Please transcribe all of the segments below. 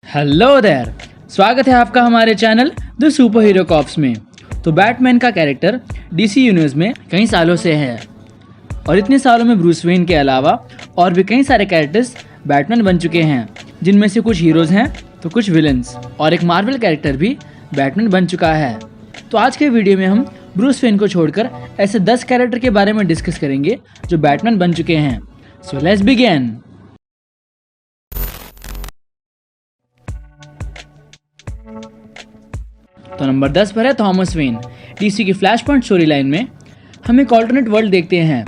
Hello there, स्वागत है आपका हमारे channel the super hero cops में। तो बैटमैन का कैरेक्टर डीसी यूनिवर्स में कई सालों से है और इतने सालों में ब्रूस वेन के अलावा और भी कई सारे कैरेक्टर्स बैटमैन बन चुके हैं, जिनमें से कुछ हीरोज हैं तो कुछ विलन्स, और एक मार्वल कैरेक्टर भी बैटमैन बन चुका है। तो आज के वीडियो में हम ब्रूस वेन को छोड़कर ऐसे 10 कैरेक्टर के बारे में डिस्कस करेंगे जो बैटमैन बन चुके हैं। So let's begin. तो नंबर 10 पर है थॉमस वेन। डीसी की फ्लैश पॉइंट स्टोरी लाइन में हम एक ऑल्टरनेट वर्ल्ड देखते हैं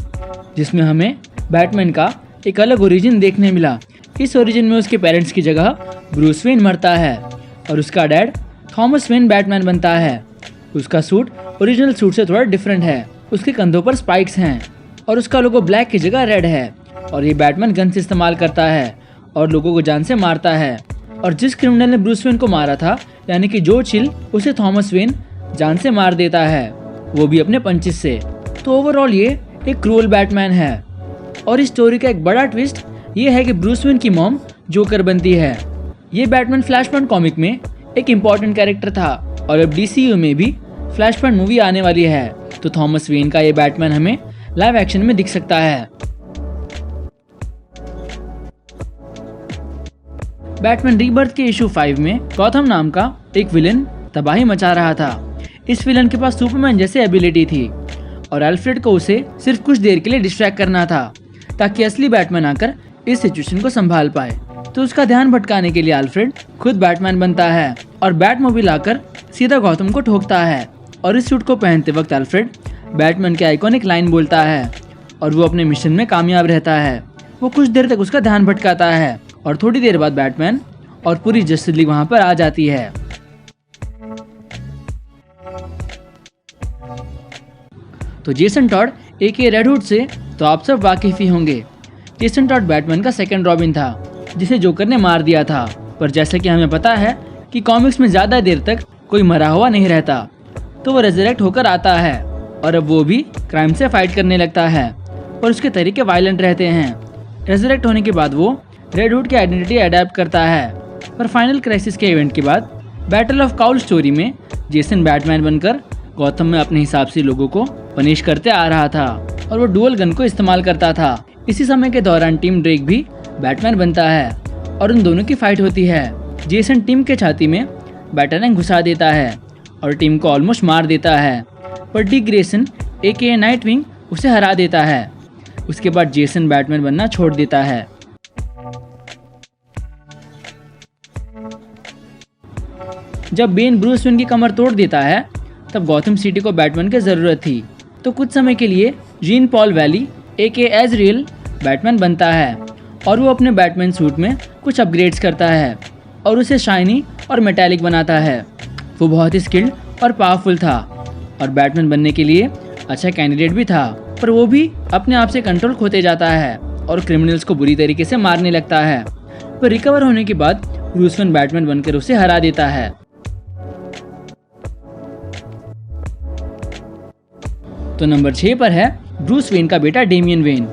जिसमें हमें बैटमैन का एक अलग ओरिजिन देखने मिला। इस ओरिजिन में उसके पेरेंट्स की जगह ब्रूस वेन मरता है और उसका डैड थॉमस वेन बैटमैन बनता है। उसका सूट ओरिजिनल सूट से थोड़ा डिफरेंट है, उसके कंधों पर स्पाइक्स हैं और उसका लोगो ब्लैक की जगह रेड है। और ये बैटमैन गन से इस्तेमाल करता है और लोगों को जान से मारता है। और जिस क्रिमिनल ने ब्रूस वेन को मारा था, यानी कि जो चिल, उसे थॉमस वेन जान से मार देता है, वो भी अपने पंचिस से। तो ओवरऑल ये एक क्रूअल बैटमैन है। और इस स्टोरी का एक बड़ा ट्विस्ट ये है कि ब्रूस वेन की मॉम जोकर बनती है। ये बैटमैन फ्लैश पॉइंट कॉमिक में एक इम्पॉर्टेंट कैरेक्टर था और अब डीसीयू में भी फ्लैश पॉइंट मूवी आने वाली है, तो थॉमस वेन का ये बैटमैन हमें लाइव एक्शन में दिख सकता है। बैटमैन रीबर्थ के इशू 5 में गॉथम नाम का एक विलन तबाही मचा रहा था। इस विलन के पास सुपरमैन जैसे एबिलिटी थी और अल्फ्रेड को उसे सिर्फ कुछ देर के लिए डिस्ट्रैक्ट करना था ताकि असली बैटमैन आकर इस सिचुएशन को संभाल पाए। तो उसका ध्यान भटकाने के लिए अल्फ्रेड खुद बैटमैन बनता है और बैटमोबाइल आकर सीधा गॉथम को ठोकता है। और इस सूट को पहनते वक्त अल्फ्रेड बैटमैन के आइकॉनिक लाइन बोलता है और वो अपने मिशन में कामयाब रहता है। वो कुछ देर तक उसका ध्यान भटकाता है और थोड़ी देर बाद बैटमैन और पूरी जस्टिस लीग वहां पर आ जाती है। तो जेसन टॉड एके रेड हुड से तो आप सब वाकिफ ही होंगे। जेसन टॉड बैटमैन का सेकंड रॉबिन था जिसे जोकर ने मार दिया था। पर जैसे कि हमें पता है कि कॉमिक्स में ज्यादा देर तक कोई मरा हुआ नहीं रहता, तो वो रेजरेक्ट होकर आता है और अब वो भी क्राइम से फाइट करने लगता है और उसके तरीके वायलेंट रहते हैं। रेजरेक्ट होने के बाद वो रेड हुड की आइडेंटिटी अडैप्ट करता है। पर फाइनल क्राइसिस के इवेंट के बाद बैटल ऑफ काउल स्टोरी में जेसन बैटमैन बनकर गॉथम में अपने हिसाब से लोगों को पनिश करते आ रहा था और वो डुअल गन को इस्तेमाल करता था। इसी समय के दौरान टीम ड्रेक भी बैटमैन बनता है और उन दोनों की फाइट होती है। जेसन टीम के छाती में बैटरैंक घुसा देता है और टीम को ऑलमोस्ट मार देता है, पर डिक ग्रेसन एके नाइट विंग उसे हरा देता है। उसके बाद जेसन बैटमैन बनना छोड़ देता है। जब बेन ब्रूस वेन की कमर तोड़ देता है तब गॉथम सिटी को बैटमैन की जरूरत थी, तो कुछ समय के लिए जीन पॉल वैली एके एजरियल बैटमैन बनता है और वो अपने बैटमैन सूट में कुछ अपग्रेड्स करता है और उसे शाइनी और मेटालिक बनाता है। वो बहुत ही स्किल्ड और पावरफुल था और बैटमैन बनने के लिए अच्छा कैंडिडेट भी था, पर वो भी अपने आप से कंट्रोल खोते जाता है और क्रिमिनल्स को बुरी तरीके से मारने लगता है। पर रिकवर होने के बाद ब्रूस वेन बैटमैन बनकर उसे हरा देता है। तो नंबर 6 पर है ब्रूस वेन का बेटा डेमियन वेन।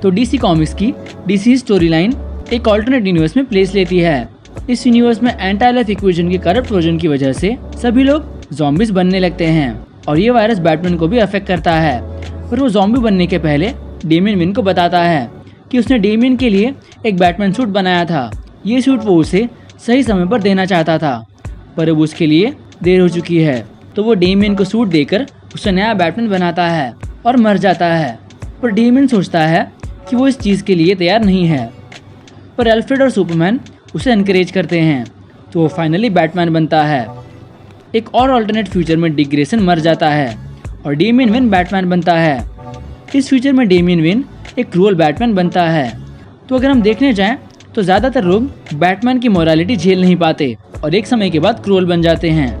तो डीसी कॉमिक्स की डीसी स्टोरी लाइन एक ऑल्टरनेट यूनिवर्स में प्लेस लेती है। इस यूनिवर्स में एंटी लाइफ इक्वेशन की करप्ट वर्जन की वजह से सभी लोग ज़ॉम्बीज बनने लगते हैं और ये वायरस बैटमैन को भी अफेक्ट करता है। पर वो ज़ॉम्बी बनने के पहले डेमियन वेन को बताता है कि उसने डेमियन के लिए एक बैटमैन सूट बनाया था। ये सूट वो उसे सही समय पर देना चाहता था, पर अब उसके लिए देर हो चुकी है। तो वो डेमियन को सूट देकर उसे नया बैटमैन बनाता है और मर जाता है। पर डेमियन सोचता है कि वो इस चीज़ के लिए तैयार नहीं है, पर अल्फ्रेड और सुपरमैन उसे एनकरेज करते हैं, तो वो फाइनली बैटमैन बनता है। एक और अल्टरनेट फ्यूचर में डिक ग्रेसन मर जाता है और डेमियन वेन बैटमैन बनता है। इस फ्यूचर में डेमियन वेन एक क्रूअल बैटमैन बनता है। तो अगर हम देखने जाएं तो ज़्यादातर लोग बैटमैन की मोरालिटी झेल नहीं पाते और एक समय के बाद क्रूअल बन जाते हैं।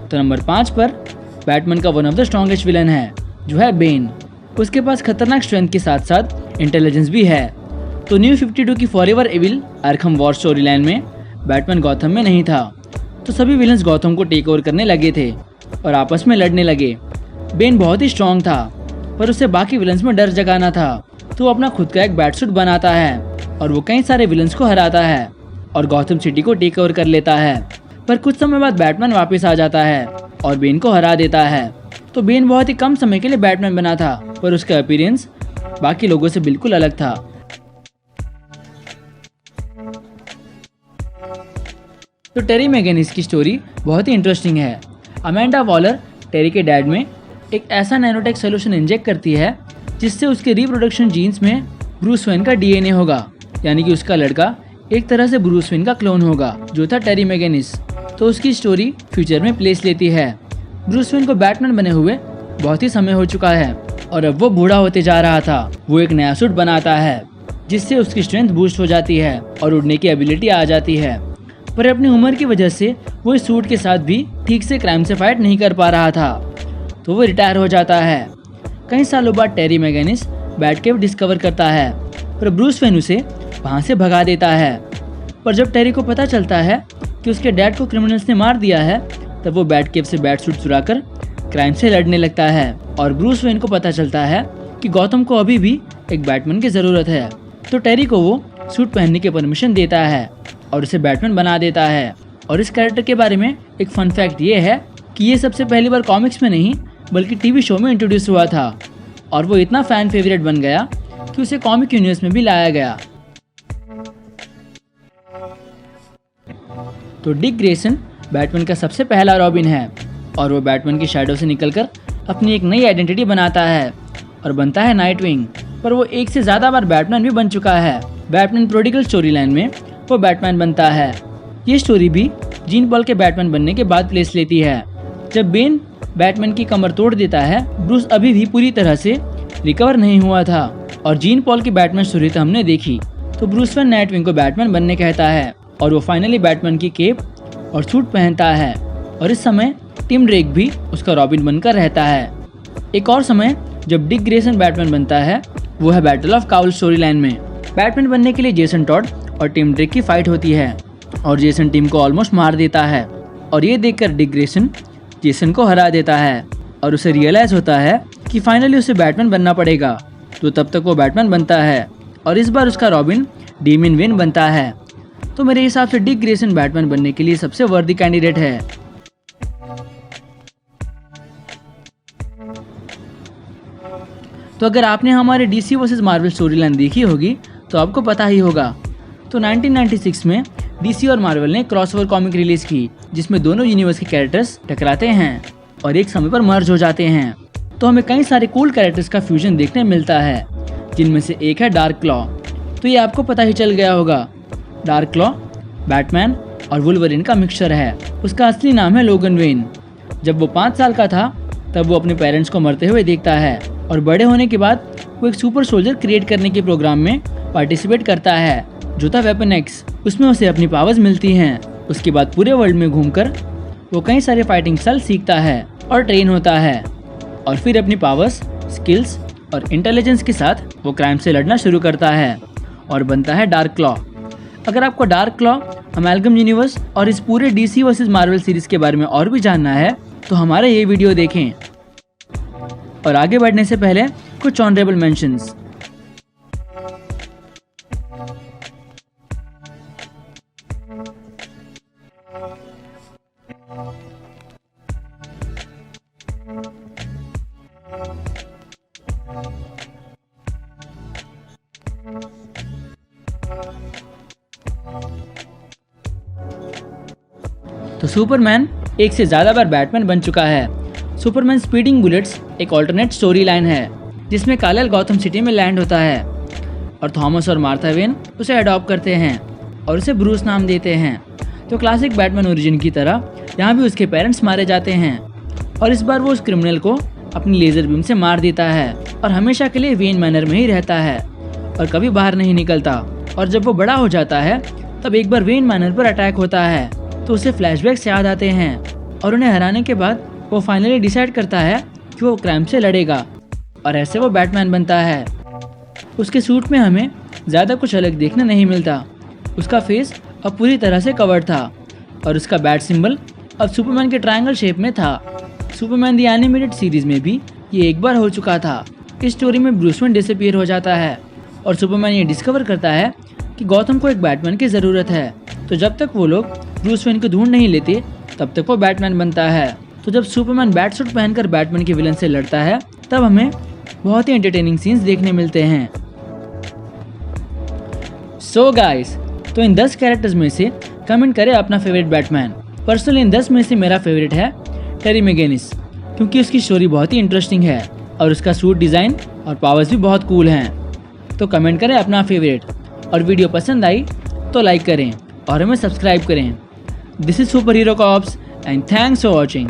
तो नंबर 5 पर बैटमैन का one of the strongest villain है जो है बेन। उसके पास खतरनाक स्ट्रेंथ के साथ साथ इंटेलिजेंस भी है। तो न्यू 52 की forever evil Arkham war story line में बैटमैन गॉथम में नहीं था, तो सभी विलन्स गॉथम को टेक ओवर करने लगे थे और आपस में लड़ने लगे। बेन बहुत ही स्ट्रॉन्ग था पर उसे बाकी विलन्स में डर जगाना था तो वो अपना खुद का एक बैटसूट बनाता है और वो कई सारे विलन्स को हराता है और गॉथम सिटी को टेक ओवर कर लेता है। पर कुछ समय बाद बैटमैन वापस आ जाता है और बेन को हरा देता है। तो बेन बहुत ही कम समय के लिए बैटमैन बना था, पर उसका अपीयरेंस बाकी लोगों से बिल्कुल अलग था। तो टेरी मैगनिस की स्टोरी बहुत ही इंटरेस्टिंग है। अमेंडा वॉलर टेरी के डैड में एक ऐसा नैनोटेक सोल्यूशन इंजेक्ट करती है जिससे उसके रिप्रोडक्शन जीन्स में ब्रूस वेन का डीएनए होगा, यानी कि उसका लड़का एक तरह से ब्रूस वेन का क्लोन होगा, जो था टेरी मैगनिस। तो उसकी स्टोरी फ्यूचर में प्लेस लेती है। ब्रूस वेन को बैटमैन बने हुए बहुत ही समय हो चुका है और अब वो बूढ़ा होते जा रहा था। वो एक नया सूट बनाता है जिससे उसकी स्ट्रेंथ बूस्ट हो जाती है और उड़ने की एबिलिटी आ जाती है। पर अपनी उम्र की वजह से वो इस सूट के साथ भी ठीक से क्राइम से फाइट नहीं कर पा रहा था, तो वो रिटायर हो जाता है। कई सालों बाद टेरी मैगनिस बैटकेव डिस्कवर करता है, पर ब्रूस वेन उसे वहाँ से भगा देता है। पर जब टेरी को पता चलता है कि उसके डैड को क्रिमिनल्स ने मार दिया है, तब वो बैटकेव से बैटसूट चुराकर क्राइम से लड़ने लगता है। और ब्रूस वेन को पता चलता है कि गौतम को अभी भी एक बैटमैन की ज़रूरत है, तो टेरी को वो सूट पहनने की परमिशन देता है और उसे बैटमैन बना देता है। और इस कैरेक्टर के बारे में एक फन फैक्ट ये है कि ये सबसे पहली बार कॉमिक्स में नहीं बल्कि टीवी शो में इंट्रोड्यूस हुआ था और वो इतना फैन फेवरेट बन गया कि उसे कॉमिक यूनिवर्स में भी लाया गया। तो डिक ग्रेसन बैटमैन का सबसे पहला रॉबिन है और वो बैटमैन की शैडो से निकलकर अपनी एक नई आइडेंटिटी बनाता है और बनता है नाइटविंग। पर वो एक से ज़्यादा बार बैटमैन भी बन चुका है। बैटमैन प्रोडिगल स्टोरी लाइन में वो बैटमैन बनता है। ये स्टोरी भी जीन पॉल के बैटमैन बनने के बाद प्लेस लेती है। जब बेन बैटमैन की कमर तोड़ देता है, ब्रूस अभी भी पूरी तरह से रिकवर नहीं हुआ था और जीन पॉल की बैटमैन स्टोरी तो हमने देखी। तो ब्रूस वेन नाइटविंग को बैटमैन बनने कहता है और वो फाइनली बैटमैन की केप और सूट पहनता है। और इस समय टिम ड्रेक भी उसका रॉबिन बनकर रहता है। एक और समय जब डिक ग्रेसन बैटमैन बनता है वो है battle of cowl story line में। बैटमैन बनने के लिए जेसन टॉड और टिम ड्रेक की फाइट होती है और जेसन टिम को ऑलमोस्ट मार देता है और ये देखकर डिक ग्रेसन जेसन को हरा देता है और उसे रियलाइज होता है कि फाइनली उसे बैटमैन बनना पड़ेगा। तो तब तक वो बैटमैन बनता है और इस बार उसका रॉबिन डेमियन वेन बनता है। तो मेरे हिसाब से डिक ग्रेसन बैटमैन बनने के लिए सबसे वर्दी कैंडिडेट है। तो अगर आपने हमारे DC versus Marvel story line देखी होगी तो आपको पता ही होगा। तो 1996 में डीसी और मार्वल ने क्रॉसओवर कॉमिक रिलीज की जिसमें दोनों यूनिवर्स के कैरेक्टर्स टकराते हैं और एक समय पर मर्ज हो जाते हैं। तो हमें कई सारे कूल कैरेक्टर्स का फ्यूजन देखने मिलता है, जिनमें से एक है डार्क क्लॉ। तो ये आपको पता ही चल गया होगा। डार्क क्लॉ बैटमैन और वुल्वरिन का मिक्सचर है। उसका असली नाम है लोगन वेन। जब वो 5 साल का था तब वो अपने पेरेंट्स को मरते हुए देखता है और बड़े होने के बाद वो एक सुपर सोल्जर क्रिएट करने के प्रोग्राम में पार्टिसिपेट करता है जो था वेपन एक्स। उसमें उसे अपनी पावर्स मिलती हैं। उसके बाद पूरे वर्ल्ड में घूमकर वो कई सारे फाइटिंग स्टाइल सीखता है और ट्रेन होता है और फिर अपनी पावर्स, स्किल्स और इंटेलिजेंस के साथ वो क्राइम से लड़ना शुरू करता है और बनता है डार्क क्लॉ। अगर आपको डार्क क्लॉ, अमेलगम यूनिवर्स और इस पूरे डीसी वर्सेस मार्वल सीरीज के बारे में और भी जानना है तो हमारा ये वीडियो देखें। और आगे बढ़ने से पहले कुछ ऑनरेबल मेंशंस। तो सुपरमैन एक से ज़्यादा बार बैटमैन बन चुका है। सुपरमैन स्पीडिंग बुलेट्स एक ऑल्टरनेट स्टोरी लाइन है जिसमें कायल गॉथम सिटी में लैंड होता है और थॉमस और मार्था वेन उसे अडॉप्ट करते हैं और उसे ब्रूस नाम देते हैं। तो क्लासिक बैटमैन ओरिजिन की तरह यहाँ भी उसके पेरेंट्स मारे जाते हैं और इस बार वो उस क्रिमिनल को अपनी लेज़र बीम से मार देता है और हमेशा के लिए वेन मैनर में ही रहता है और कभी बाहर नहीं निकलता। और जब वो बड़ा हो जाता है तब एक बार वेन मैनर पर अटैक होता है तो उसे फ्लैशबैक्स याद आते हैं और उन्हें हराने के बाद वो फाइनली डिसाइड करता है कि वो क्राइम से लड़ेगा और ऐसे वो बैटमैन बनता है। उसके सूट में हमें ज़्यादा कुछ अलग देखने नहीं मिलता। उसका फेस अब पूरी तरह से कवर्ड था और उसका बैट सिंबल अब सुपरमैन के ट्रायंगल शेप में था। सुपरमैन दी एनिमेटेड सीरीज में भी ये एक बार हो चुका था इस स्टोरी में ब्रूस वेन डिसअपीयर हो जाता है और सुपरमैन ये डिस्कवर करता है कि गौथम को एक बैटमैन की ज़रूरत है। तो जब तक वो लोग ब्रूस वेन को ढूंढ नहीं लेते तब तक वो बैटमैन बनता है। तो जब सुपरमैन बैट सूट पहनकर बैटमैन के विलन से लड़ता है तब हमें बहुत ही एंटरटेनिंग सीन्स देखने मिलते हैं। सो गाइस, तो इन 10 कैरेक्टर्स में से कमेंट करें अपना फेवरेट बैटमैन। पर्सनली इन 10 में से मेरा फेवरेट है टेरी मैगेनिस, क्योंकि उसकी स्टोरी बहुत ही इंटरेस्टिंग है और उसका सूट डिज़ाइन और पावर्स भी बहुत कूल हैं। तो कमेंट करें अपना फेवरेट, और वीडियो पसंद आई तो लाइक करें और हमें सब्सक्राइब करें। This is super hero cops and thanks for watching.